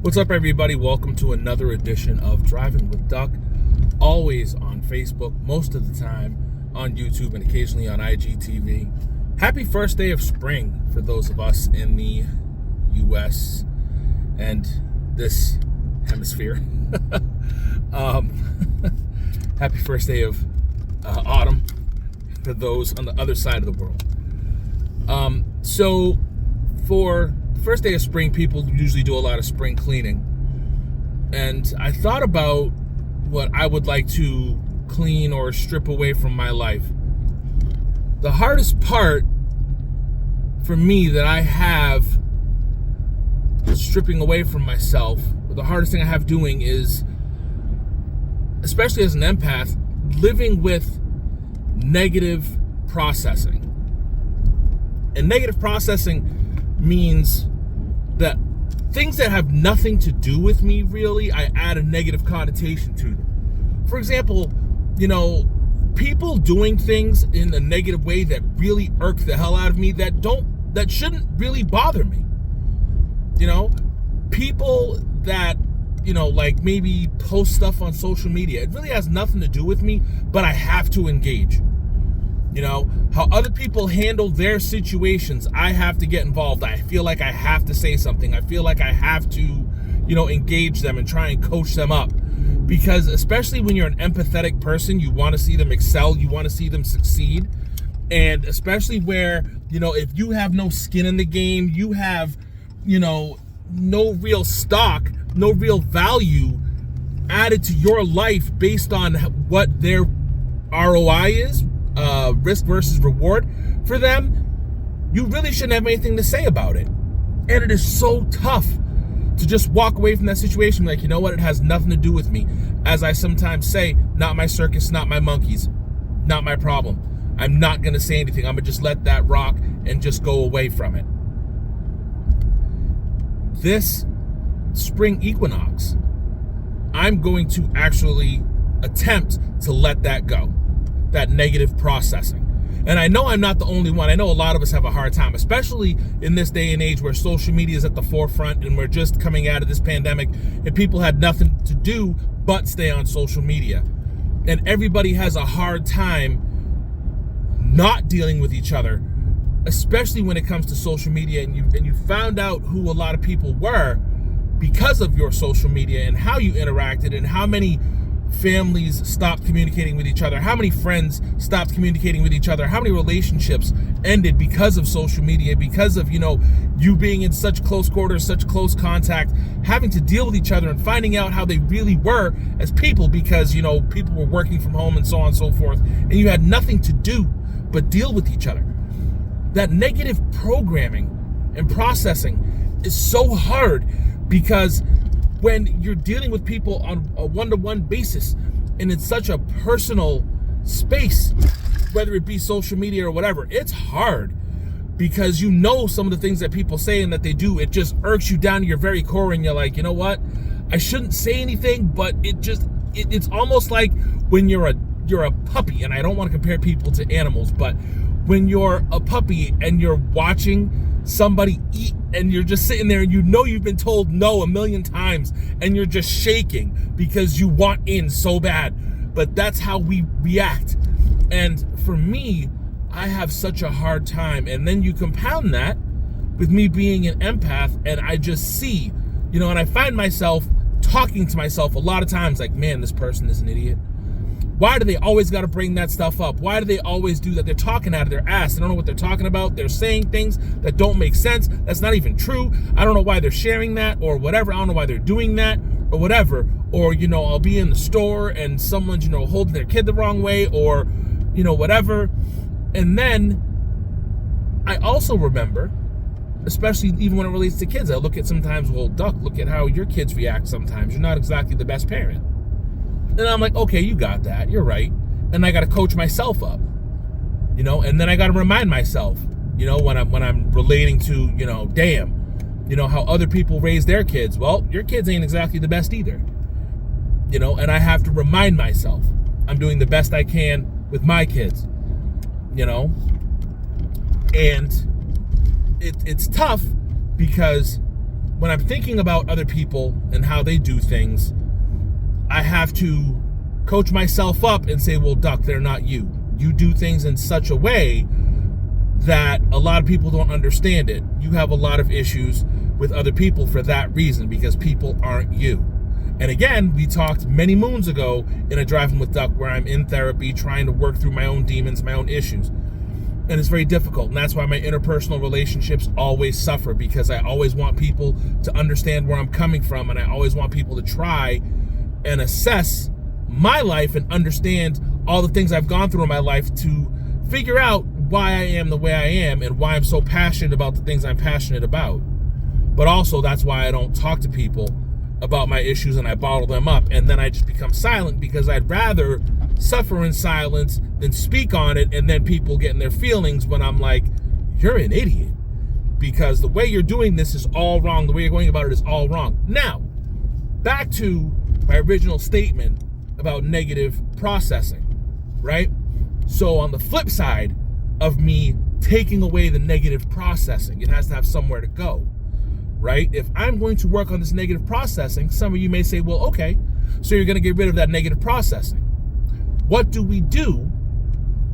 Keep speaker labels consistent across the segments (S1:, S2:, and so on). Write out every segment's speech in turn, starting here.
S1: What's up, everybody? Welcome to another edition of Drivin with Duck. Always on Facebook, most of the time on YouTube, and occasionally on IGTV. Happy first day of spring for those of us in the U.S. and this hemisphere. Happy first day of autumn for those on the other side of the world. So for the first day of spring, people usually do a lot of spring cleaning. And I thought about what I would like to clean or strip away from my life. The hardest part for me that I have stripping away from myself, the hardest thing I have doing is, especially as an empath, living with negative processing. And negative processing means that things that have nothing to do with me, really, I add a negative connotation to them. For example, people doing things in a negative way that really irk the hell out of me, that shouldn't really bother me. People that, like maybe post stuff on social media, it really has nothing to do with me, but I have to engage. How other people handle their situations, I have to get involved. I feel like I have to say something. I feel like I have to, engage them and try and coach them up. Because especially when you're an empathetic person, you want to see them excel. You want to see them succeed. And especially where, if you have no skin in the game, you have, no real stock, no real value added to your life based on what their ROI is, risk versus reward for them, you really shouldn't have anything to say about it. And it is so tough to just walk away from that situation like, you know what, it has nothing to do with me. As I sometimes say, not my circus, not my monkeys, not my problem. I'm not going to say anything. I'm going to just let that rock and just go away from it. This spring equinox, I'm going to actually attempt to let that go, that negative processing. And I know I'm not the only one. I know a lot of us have a hard time, especially in this day and age where social media is at the forefront and we're just coming out of this pandemic and people had nothing to do but stay on social media. And everybody has a hard time not dealing with each other, especially when it comes to social media. And you found out who a lot of people were because of your social media and how you interacted and how many families stopped communicating with each other, how many friends stopped communicating with each other, how many relationships ended because of social media, because of, you being in such close quarters, such close contact, having to deal with each other and finding out how they really were as people because, people were working from home and so on and so forth, and you had nothing to do but deal with each other. That negative programming and processing is so hard because when you're dealing with people on a one-to-one basis and it's such a personal space, whether it be social media or whatever, it's hard because some of the things that people say and that they do, it just irks you down to your very core and you're like, you know what? I shouldn't say anything, but it's almost like when you're a puppy, and I don't want to compare people to animals, but when you're a puppy and you're watching somebody eat and you're just sitting there and you've been told no a million times and you're just shaking because you want in so bad. But that's how we react. And for me, I have such a hard time. And then you compound that with me being an empath and I just see, and I find myself talking to myself a lot of times like, man, this person is an idiot. Why do they always got to bring that stuff up? Why do they always do that? They're talking out of their ass. They don't know what they're talking about. They're saying things that don't make sense. That's not even true. I don't know why they're sharing that or whatever. I don't know why they're doing that or whatever. Or, I'll be in the store and someone's, holding their kid the wrong way or, whatever. And then I also remember, especially even when it relates to kids, I look at sometimes, well, Duck, look at how your kids react sometimes. You're not exactly the best parent. And I'm like, okay, you got that. You're right. And I got to coach myself up, and then I got to remind myself, when I'm relating to, damn, how other people raise their kids. Well, your kids ain't exactly the best either, and I have to remind myself I'm doing the best I can with my kids, and it's tough because when I'm thinking about other people and how they do things, I have to coach myself up and say, well, Duck, they're not you. You do things in such a way that a lot of people don't understand it. You have a lot of issues with other people for that reason, because people aren't you. And again, we talked many moons ago in a Drivin with Duck where I'm in therapy trying to work through my own demons, my own issues. And it's very difficult. And that's why my interpersonal relationships always suffer, because I always want people to understand where I'm coming from. And I always want people to try and assess my life and understand all the things I've gone through in my life to figure out why I am the way I am and why I'm so passionate about the things I'm passionate about. But also that's why I don't talk to people about my issues and I bottle them up, and then I just become silent, because I'd rather suffer in silence than speak on it and then people get in their feelings when I'm like, you're an idiot, because the way you're doing this is all wrong. The way you're going about it is all wrong. Now, back to my original statement about negative processing, right? So on the flip side of me taking away the negative processing, it has to have somewhere to go, right? If I'm going to work on this negative processing, some of you may say, well, okay, so you're going to get rid of that negative processing. What do we do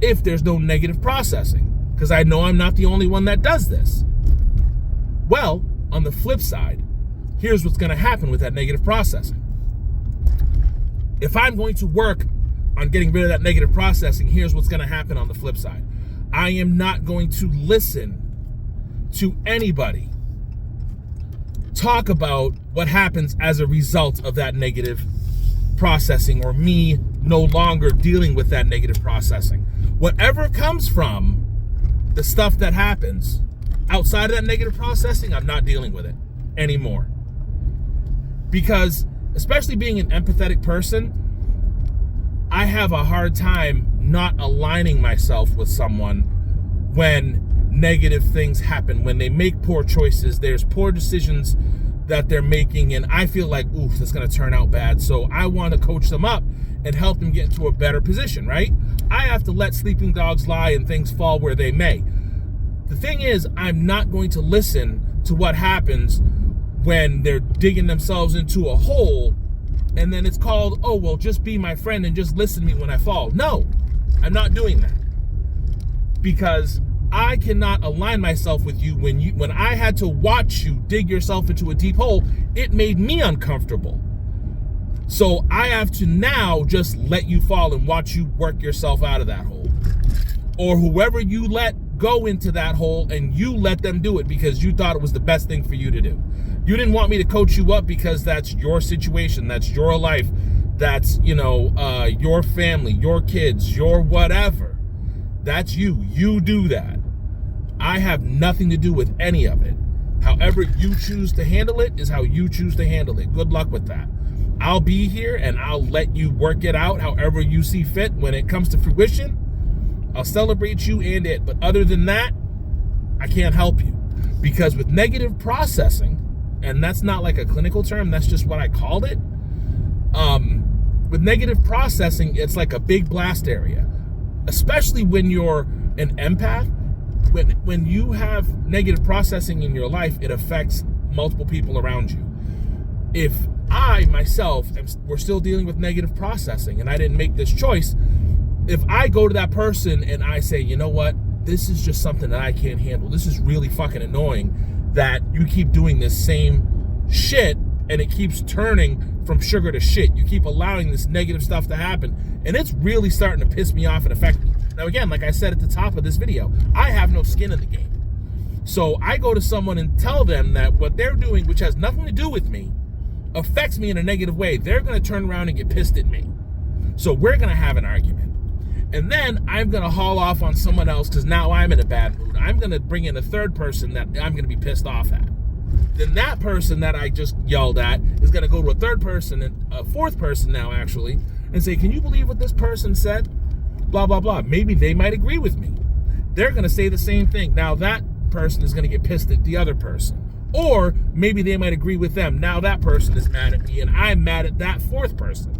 S1: if there's no negative processing? Because I know I'm not the only one that does this. Well, on the flip side, here's what's going to happen with that negative processing. If I'm going to work on getting rid of that negative processing, here's what's going to happen on the flip side. I am not going to listen to anybody talk about what happens as a result of that negative processing, or me no longer dealing with that negative processing. Whatever comes from the stuff that happens outside of that negative processing, I'm not dealing with it anymore. Because, especially being an empathetic person, I have a hard time not aligning myself with someone when negative things happen, when they make poor choices, there's poor decisions that they're making, and I feel like, oof, that's going to turn out bad. So I want to coach them up and help them get into a better position, right? I have to let sleeping dogs lie and things fall where they may. The thing is, I'm not going to listen to what happens when they're digging themselves into a hole, and then it's called, oh, well, just be my friend and just listen to me when I fall. No, I'm not doing that. Because I cannot align myself with you. When I had to watch you dig yourself into a deep hole, it made me uncomfortable. So I have to now just let you fall and watch you work yourself out of that hole. Or whoever you let go into that hole, and you let them do it because you thought it was the best thing for you to do. You didn't want me to coach you up because that's your situation, that's your life, that's, your family, your kids, your whatever. That's you. You do that. I have nothing to do with any of it. However you choose to handle it is how you choose to handle it. Good luck with that. I'll be here and I'll let you work it out however you see fit. When it comes to fruition, I'll celebrate you and it. But other than that, I can't help you. Because with negative processing, and that's not like a clinical term, that's just what I called it. With negative processing, it's like a big blast area. Especially when you're an empath, when you have negative processing in your life, it affects multiple people around you. If I myself we're still dealing with negative processing and I didn't make this choice, if I go to that person and I say, you know what, this is just something that I can't handle. This is really fucking annoying that you keep doing this same shit and it keeps turning from sugar to shit. You keep allowing this negative stuff to happen and it's really starting to piss me off and affect me. Now again, like I said at the top of this video, I have no skin in the game. So I go to someone and tell them that what they're doing, which has nothing to do with me, affects me in a negative way. They're going to turn around and get pissed at me. So we're going to have an argument. And then I'm going to haul off on someone else because now I'm in a bad mood. I'm going to bring in a third person that I'm going to be pissed off at. Then that person that I just yelled at is going to go to a third person, and a fourth person now actually, and say, can you believe what this person said? Blah, blah, blah. Maybe they might agree with me. They're going to say the same thing. Now that person is going to get pissed at the other person. Or maybe they might agree with them. Now that person is mad at me and I'm mad at that fourth person.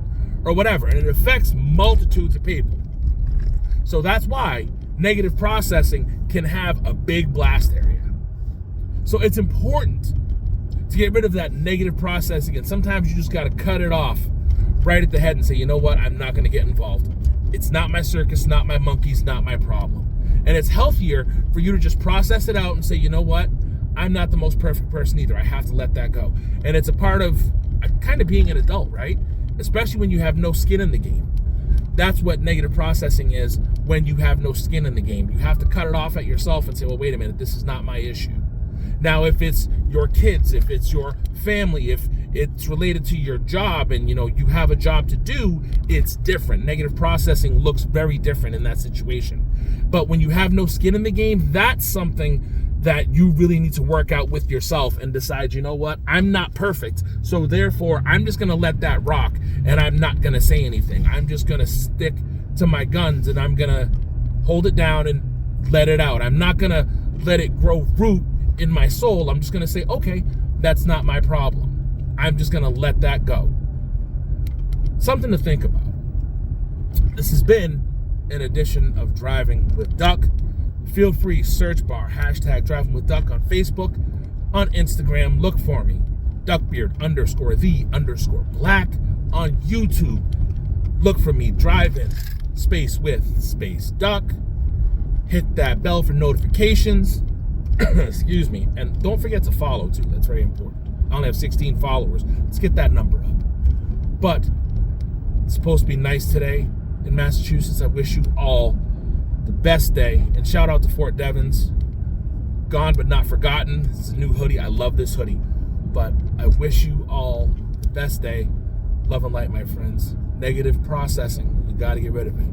S1: Or whatever. And it affects multitudes of people. So that's why negative processing can have a big blast area. So it's important to get rid of that negative processing. And sometimes you just got to cut it off right at the head and say, you know what, I'm not going to get involved. It's not my circus, not my monkeys, not my problem. And it's healthier for you to just process it out and say, you know what, I'm not the most perfect person either. I have to let that go. And it's a part of kind of being an adult, right? Especially when you have no skin in the game. That's what negative processing is when you have no skin in the game. You have to cut it off at yourself and say, well, wait a minute, this is not my issue. Now, if it's your kids, if it's your family, if it's related to your job and, you know, you have a job to do, it's different. Negative processing looks very different in that situation. But when you have no skin in the game, that's something that you really need to work out with yourself and decide, you know what, I'm not perfect, so therefore I'm just gonna let that rock and I'm not gonna say anything. I'm just gonna stick to my guns and I'm gonna hold it down and let it out. I'm not gonna let it grow root in my soul. I'm just gonna say, okay, that's not my problem. I'm just gonna let that go. Something to think about. This has been an edition of Driving with Duck. Feel free, search bar, hashtag Driving with Duck on Facebook, on Instagram, look for me, Duckbeard_the_black on YouTube. Look for me, Drivin, space with, space duck. Hit that bell for notifications. Excuse me. And don't forget to follow too, that's very important. I only have 16 followers. Let's get that number up. But it's supposed to be nice today in Massachusetts. I wish you all the best day, and shout out to Fort Devens. Gone but not forgotten. It's a new hoodie. I love this hoodie. But I wish you all the best day. Love and light, my friends. Negative processing, you got to get rid of it.